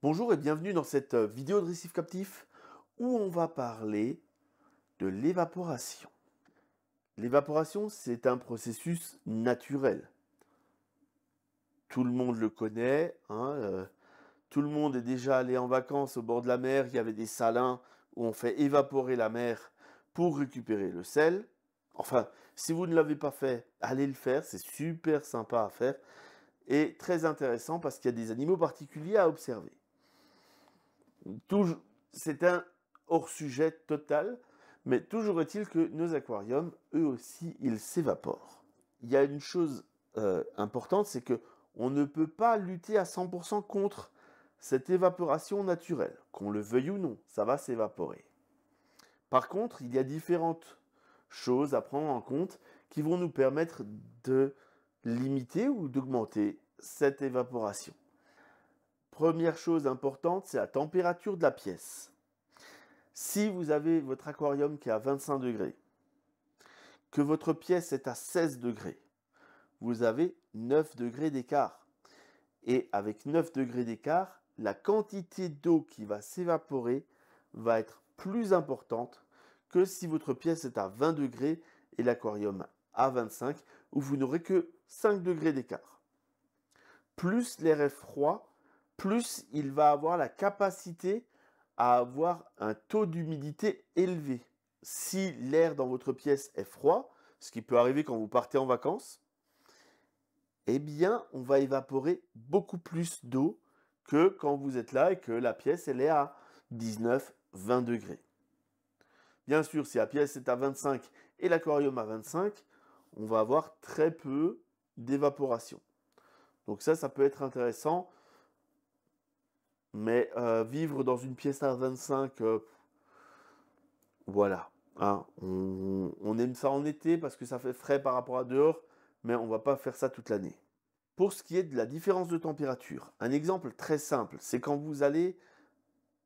Bonjour et bienvenue dans cette vidéo de récif captif où on va parler de l'évaporation. L'évaporation, c'est un processus naturel. Tout le monde le connaît, hein, tout le monde est déjà allé en vacances au bord de la mer, il y avait des salins où on fait évaporer la mer pour récupérer le sel. Enfin, si vous ne l'avez pas fait, allez le faire, c'est super sympa à faire et très intéressant parce qu'il y a des animaux particuliers à observer. Touj C'est un hors-sujet total, mais toujours est-il que nos aquariums, eux aussi, ils s'évaporent. Il y a une chose, importante, c'est que on ne peut pas lutter à 100 contre cette évaporation naturelle. Qu'on le veuille ou non, ça va s'évaporer. Par contre, il y a différentes choses à prendre en compte qui vont nous permettre de limiter ou d'augmenter cette évaporation. Première chose importante, c'est la température de la pièce. Si vous avez votre aquarium qui est à 25 degrés, que votre pièce est à 16 degrés, vous avez 9 degrés d'écart. Et avec 9 degrés d'écart, la quantité d'eau qui va s'évaporer va être plus importante que si votre pièce est à 20 degrés et l'aquarium à 25, où vous n'aurez que 5 degrés d'écart. Plus l'air est froid, plus il va avoir la capacité à avoir un taux d'humidité élevé. Si l'air dans votre pièce est froid, ce qui peut arriver quand vous partez en vacances, eh bien, on va évaporer beaucoup plus d'eau que quand vous êtes là et que la pièce elle est à 19-20 degrés. Bien sûr, si la pièce est à 25 et l'aquarium à 25, on va avoir très peu d'évaporation. Donc ça peut être intéressant. Mais vivre dans une pièce à 25, voilà, hein, on aime ça en été parce que ça fait frais par rapport à dehors, mais on va pas faire ça toute l'année. Pour ce qui est de la différence de température, un exemple très simple, c'est quand vous allez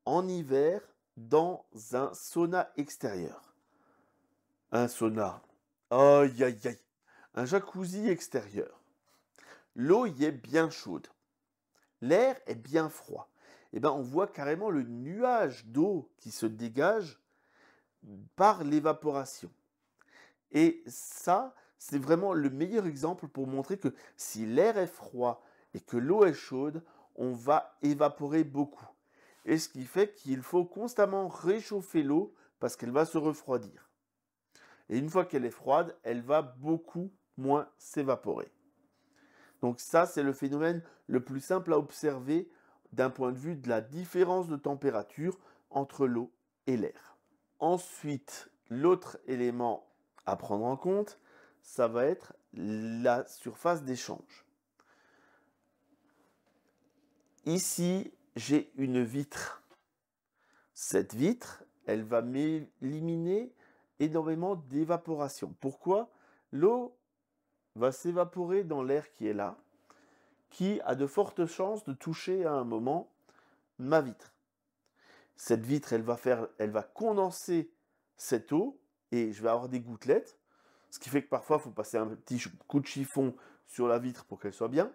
en hiver dans un sauna extérieur. Un sauna, aïe aïe aïe, un jacuzzi extérieur. L'eau y est bien chaude, l'air est bien froid. Et ben on voit carrément le nuage d'eau qui se dégage par l'évaporation. Et ça, c'est vraiment le meilleur exemple pour montrer que si l'air est froid et que l'eau est chaude, on va évaporer beaucoup. Et ce qui fait qu'il faut constamment réchauffer l'eau parce qu'elle va se refroidir. Et une fois qu'elle est froide, elle va beaucoup moins s'évaporer. Donc ça, c'est le phénomène le plus simple à observer d'un point de vue de la différence de température entre l'eau et l'air. Ensuite, l'autre élément à prendre en compte, ça va être la surface d'échange. Ici, j'ai une vitre. Cette vitre, elle va éliminer énormément d'évaporation. Pourquoi? L'eau va s'évaporer dans l'air qui est là, qui a de fortes chances de toucher à un moment ma vitre. Cette vitre, elle va condenser cette eau et je vais avoir des gouttelettes, ce qui fait que parfois il faut passer un petit coup de chiffon sur la vitre pour qu'elle soit bien.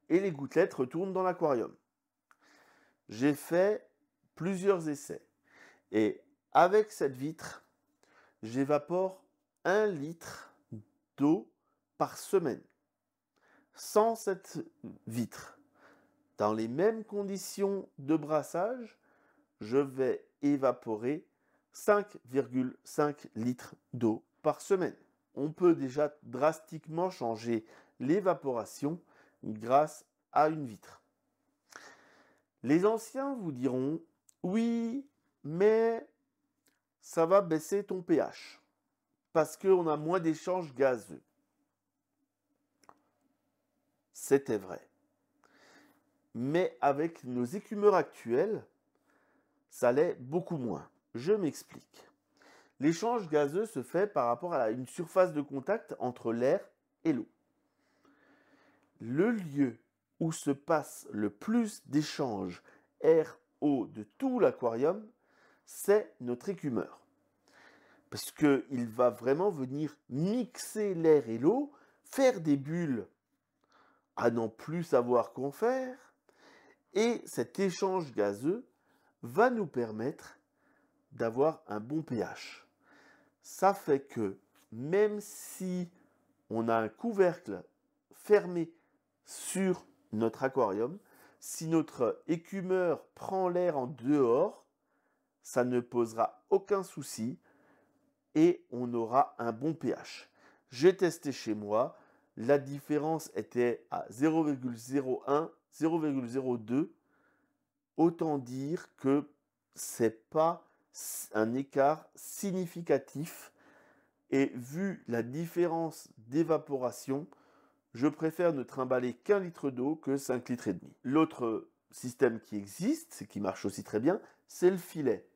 Et les gouttelettes retournent dans l'aquarium. J'ai fait plusieurs essais et avec cette vitre, j'évapore 1 litre d'eau par semaine. Sans cette vitre, dans les mêmes conditions de brassage, je vais évaporer 5,5 litres d'eau par semaine. On peut déjà drastiquement changer l'évaporation grâce à une vitre. Les anciens vous diront, oui, mais ça va baisser ton pH parce qu'on a moins d'échanges gazeux. C'était vrai. Mais avec nos écumeurs actuels, ça l'est beaucoup moins. Je m'explique. L'échange gazeux se fait par rapport à une surface de contact entre l'air et l'eau. Le lieu où se passe le plus d'échanges air-eau de tout l'aquarium, c'est notre écumeur. Parce qu'il va vraiment venir mixer l'air et l'eau, faire des bulles à n'en plus savoir qu'en faire, Et cet échange gazeux va nous permettre d'avoir un bon pH. Ça fait que même si on a un couvercle fermé sur notre aquarium, si notre écumeur prend l'air en dehors, ça ne posera aucun souci et on aura un bon pH. J'ai testé chez moi, la différence était à 0,01, 0,02. Autant dire que c'est pas un écart significatif et vu la différence d'évaporation, je préfère ne trimballer qu'1 litre d'eau que 5 litres et demi. L'autre système qui existe, et qui marche aussi très bien, c'est le filet.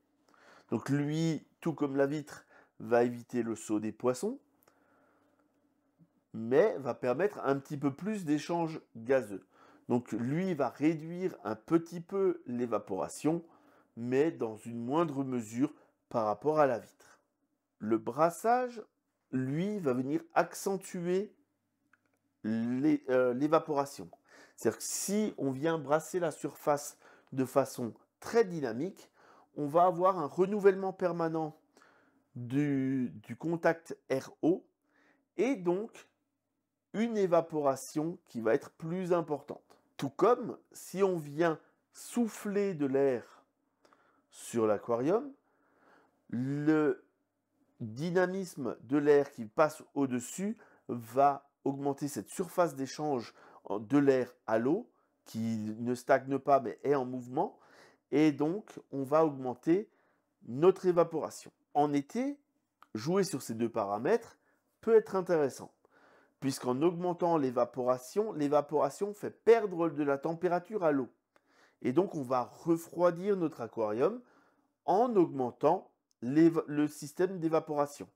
Donc lui, tout comme la vitre, va éviter le saut des poissons, mais va permettre un petit peu plus d'échange gazeux. Donc lui va réduire un petit peu l'évaporation, mais dans une moindre mesure par rapport à la vitre. Le brassage, lui, va venir accentuer l'évaporation. C'est-à-dire que si on vient brasser la surface de façon très dynamique, on va avoir un renouvellement permanent du contact air-eau et donc une évaporation qui va être plus importante. Tout comme si on vient souffler de l'air sur l'aquarium, le dynamisme de l'air qui passe au-dessus va augmenter cette surface d'échange de l'air à l'eau qui ne stagne pas mais est en mouvement et donc on va augmenter notre évaporation. En été, jouer sur ces deux paramètres peut être intéressant puisqu'en augmentant l'évaporation, l'évaporation fait perdre de la température à l'eau. Et donc on va refroidir notre aquarium en augmentant le système d'évaporation.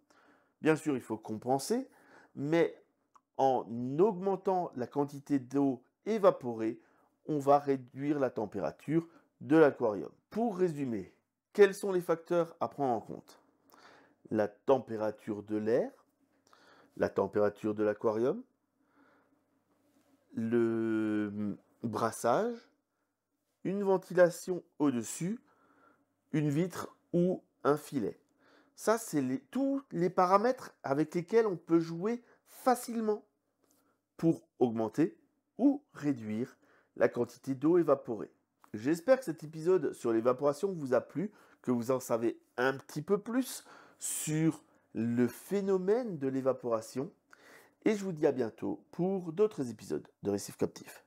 Bien sûr, il faut compenser, mais en augmentant la quantité d'eau évaporée, on va réduire la température de l'aquarium. Pour résumer, quels sont les facteurs à prendre en compte? La température de l'air, la température de l'aquarium, le brassage, une ventilation au-dessus, une vitre ou un filet. Ça, c'est tous les paramètres avec lesquels on peut jouer facilement pour augmenter ou réduire la quantité d'eau évaporée. J'espère que cet épisode sur l'évaporation vous a plu, que vous en savez un petit peu plus sur le phénomène de l'évaporation. Et je vous dis à bientôt pour d'autres épisodes de Récif Captif.